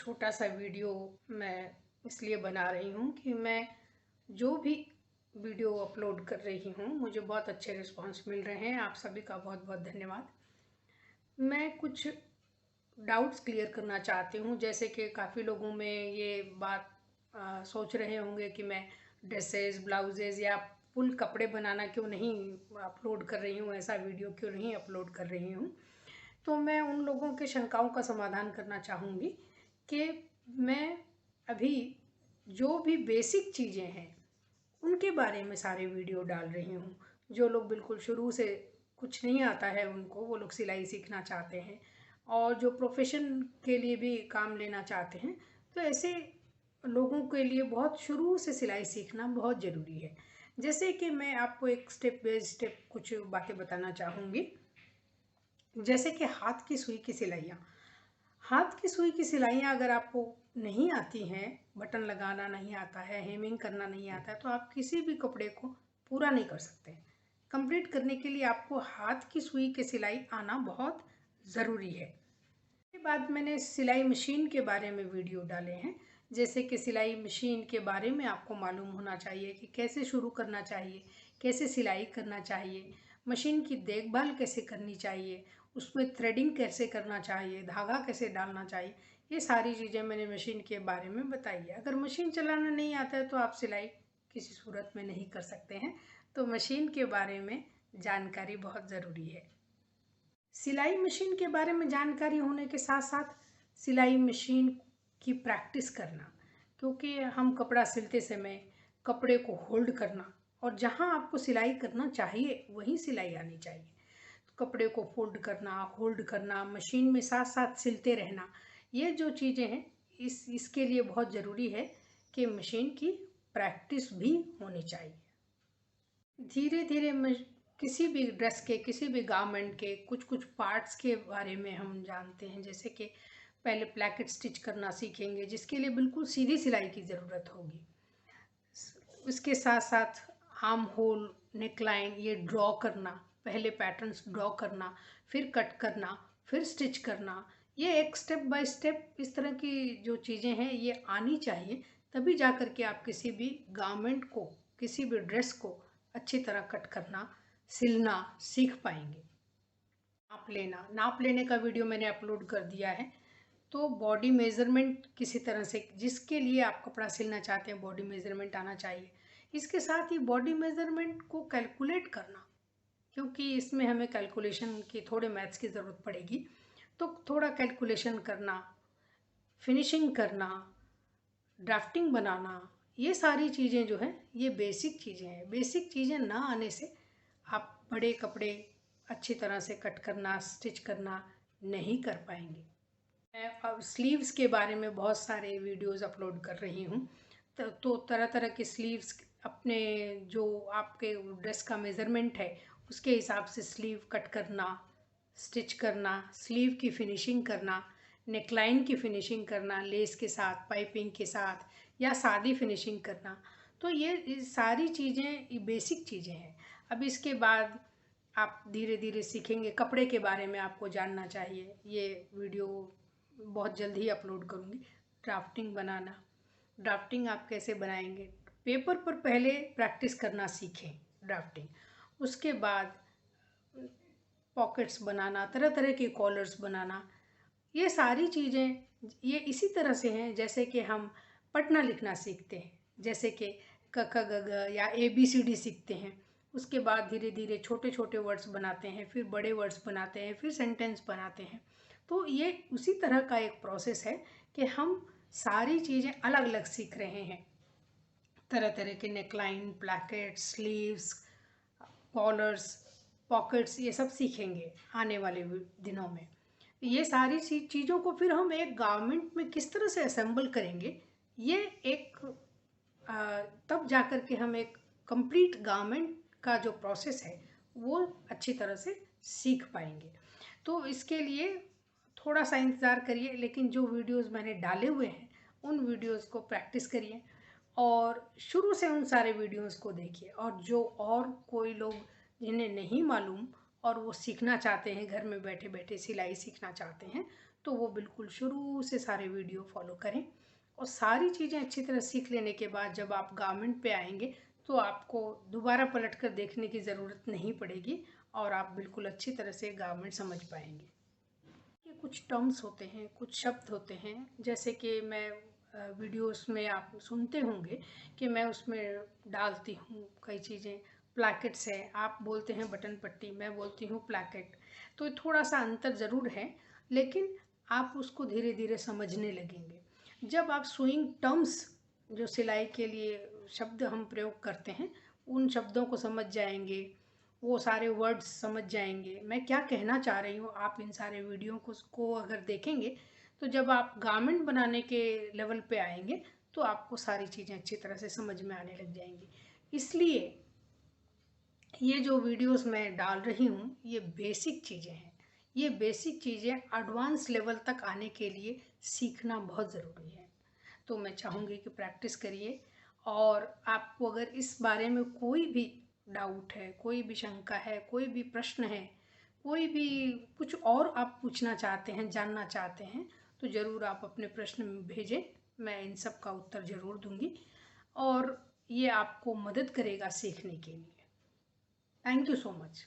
छोटा सा वीडियो मैं इसलिए बना रही हूँ कि मैं जो भी वीडियो अपलोड कर रही हूँ मुझे बहुत अच्छे रिस्पांस मिल रहे हैं। आप सभी का बहुत बहुत धन्यवाद। मैं कुछ डाउट्स क्लियर करना चाहती हूँ, जैसे कि काफ़ी लोगों में ये बात सोच रहे होंगे कि मैं ड्रेसेस, ब्लाउजेज़ या फुल कपड़े बनाना क्यों नहीं अपलोड कर रही हूँ, ऐसा वीडियो क्यों नहीं अपलोड कर रही हूँ। तो मैं उन लोगों के शंकाओं का समाधान करना चाहूँगी कि मैं अभी जो भी बेसिक चीज़ें हैं उनके बारे में सारे वीडियो डाल रही हूँ। जो लोग बिल्कुल शुरू से कुछ नहीं आता है उनको, वो लोग सिलाई सीखना चाहते हैं और जो प्रोफेशन के लिए भी काम लेना चाहते हैं, तो ऐसे लोगों के लिए बहुत शुरू से सिलाई सीखना बहुत ज़रूरी है। जैसे कि मैं आपको एक स्टेप बाय स्टेप कुछ बातें बताना चाहूँगी। जैसे कि हाथ की सुई की सिलाइयाँ। हाथ की सुई की सिलाइयाँ अगर आपको नहीं आती हैं, बटन लगाना नहीं आता है, हेमिंग करना नहीं आता है, तो आप किसी भी कपड़े को पूरा नहीं कर सकते। कंप्लीट करने के लिए आपको हाथ की सुई की सिलाई आना बहुत ज़रूरी है। इसके बाद मैंने सिलाई मशीन के बारे में वीडियो डाले हैं। जैसे कि सिलाई मशीन के बारे में आपको मालूम होना चाहिए कि कैसे शुरू करना चाहिए, कैसे सिलाई करना चाहिए, मशीन की देखभाल कैसे करनी चाहिए, उसमें थ्रेडिंग कैसे करना चाहिए, धागा कैसे डालना चाहिए। ये सारी चीज़ें मैंने मशीन के बारे में बताई है। अगर मशीन चलाना नहीं आता है तो आप सिलाई किसी सूरत में नहीं कर सकते हैं। तो मशीन के बारे में जानकारी बहुत ज़रूरी है। सिलाई मशीन के बारे में जानकारी होने के साथ साथ सिलाई मशीन की प्रैक्टिस करना, क्योंकि हम कपड़ा सिलते समय कपड़े को होल्ड करना और जहां आपको सिलाई करना चाहिए वहीं सिलाई आनी चाहिए। तो कपड़े को फोल्ड करना, होल्ड करना, मशीन में साथ साथ सिलते रहना, ये जो चीज़ें हैं इसके लिए बहुत ज़रूरी है कि मशीन की प्रैक्टिस भी होनी चाहिए। धीरे धीरे किसी भी ड्रेस के, किसी भी गारमेंट के कुछ कुछ पार्ट्स के बारे में हम जानते हैं। जैसे कि पहले प्लैकेट स्टिच करना सीखेंगे, जिसके लिए बिल्कुल सीधी सिलाई की ज़रूरत होगी। उसके साथ साथ आर्म होल, नेकलाइन ये ड्रॉ करना, पहले पैटर्न्स ड्रॉ करना, फिर कट करना, फिर स्टिच करना, ये एक स्टेप बाय स्टेप इस तरह की जो चीज़ें हैं ये आनी चाहिए। तभी जा कर के आप किसी भी गारमेंट को, किसी भी ड्रेस को अच्छी तरह कट करना, सिलना सीख पाएंगे। नाप लेने का वीडियो मैंने अपलोड कर दिया है। तो बॉडी मेज़रमेंट किसी तरह से, जिसके लिए आप कपड़ा सिलना चाहते हैं, बॉडी मेज़रमेंट आना चाहिए। इसके साथ ही बॉडी मेज़रमेंट को कैलकुलेट करना, क्योंकि इसमें हमें कैलकुलेशन की, थोड़े मैथ्स की ज़रूरत पड़ेगी। तो थोड़ा कैलकुलेशन करना, फिनिशिंग करना, ड्राफ्टिंग बनाना, ये सारी चीज़ें जो हैं ये बेसिक चीज़ें हैं। बेसिक चीज़ें ना आने से आप बड़े कपड़े अच्छी तरह से कट करना, स्टिच करना नहीं कर पाएंगे। मैं अब स्लीव्स के बारे में बहुत सारे वीडियोस अपलोड कर रही हूँ। तो तरह तरह के स्लीव्स, अपने जो आपके ड्रेस का मेज़रमेंट है उसके हिसाब से स्लीव कट करना, स्टिच करना, स्लीव की फिनिशिंग करना, नेकलाइन की फिनिशिंग करना, लेस के साथ, पाइपिंग के साथ, या सादी फिनिशिंग करना। तो ये सारी चीज़ें ये बेसिक चीज़ें हैं। अब इसके बाद आप धीरे धीरे सीखेंगे। कपड़े के बारे में आपको जानना चाहिए, ये वीडियो बहुत जल्द ही अपलोड करूँगी। ड्राफ्टिंग बनाना, ड्राफ्टिंग आप कैसे बनाएंगे, पेपर पर पहले प्रैक्टिस करना सीखें ड्राफ्टिंग। उसके बाद पॉकेट्स बनाना, तरह तरह के कॉलर्स बनाना, ये सारी चीज़ें ये इसी तरह से हैं जैसे कि हम पढ़ना लिखना सीखते हैं। जैसे कि क ख ग घ या ABCD सीखते हैं, उसके बाद धीरे धीरे छोटे छोटे वर्ड्स बनाते हैं, फिर बड़े वर्ड्स बनाते हैं, फिर सेंटेंस बनाते हैं। तो ये उसी तरह का एक प्रोसेस है कि हम सारी चीज़ें अलग अलग सीख रहे हैं। तरह तरह के नेकलाइन, प्लैकेट्स, स्लीव्स, कॉलर्स, पॉकेट्स, ये सब सीखेंगे आने वाले दिनों में। ये सारी चीज़ों को फिर हम एक गारमेंट में किस तरह से असेंबल करेंगे, ये एक तब जा कर के हम एक कंप्लीट गारमेंट का जो प्रोसेस है वो अच्छी तरह से सीख पाएंगे। तो इसके लिए थोड़ा सा इंतज़ार करिए, लेकिन जो वीडियोस मैंने डाले हुए हैं उन वीडियोस को प्रैक्टिस करिए और शुरू से उन सारे वीडियोस को देखिए। और जो और कोई लोग जिन्हें नहीं मालूम और वो सीखना चाहते हैं, घर में बैठे बैठे सिलाई सीखना चाहते हैं, तो वो बिल्कुल शुरू से सारे वीडियो फॉलो करें। और सारी चीज़ें अच्छी तरह सीख लेने के बाद जब आप गारमेंट पे आएंगे तो आपको दोबारा पलट कर देखने की ज़रूरत नहीं पड़ेगी और आप बिल्कुल अच्छी तरह से गारमेंट समझ पाएंगे। ये कुछ टर्म्स होते हैं, कुछ शब्द होते हैं, जैसे कि मैं वीडियोस में आप सुनते होंगे कि मैं उसमें डालती हूँ कई चीज़ें। प्लैकेट्स है, आप बोलते हैं बटन पट्टी, मैं बोलती हूँ प्लैकेट। तो थोड़ा सा अंतर ज़रूर है, लेकिन आप उसको धीरे धीरे समझने लगेंगे। जब आप सुइंग टर्म्स, जो सिलाई के लिए शब्द हम प्रयोग करते हैं, उन शब्दों को समझ जाएंगे, वो सारे वर्ड्स समझ जाएंगे मैं क्या कहना चाह रही हूँ। आप इन सारे वीडियो को अगर देखेंगे तो जब आप गारमेंट बनाने के लेवल पे आएंगे तो आपको सारी चीज़ें अच्छी तरह से समझ में आने लग जाएंगी। इसलिए ये जो वीडियोस मैं डाल रही हूँ ये बेसिक चीज़ें हैं। ये बेसिक चीज़ें एडवांस लेवल तक आने के लिए सीखना बहुत ज़रूरी है। तो मैं चाहूँगी कि प्रैक्टिस करिए। और आपको अगर इस बारे में कोई भी डाउट है, कोई भी शंका है, कोई भी प्रश्न है, कोई भी कुछ और आप पूछना चाहते हैं, जानना चाहते हैं, तो ज़रूर आप अपने प्रश्न भेजें। मैं इन सब का उत्तर ज़रूर दूंगी और ये आपको मदद करेगा सीखने के लिए। Thank you so much.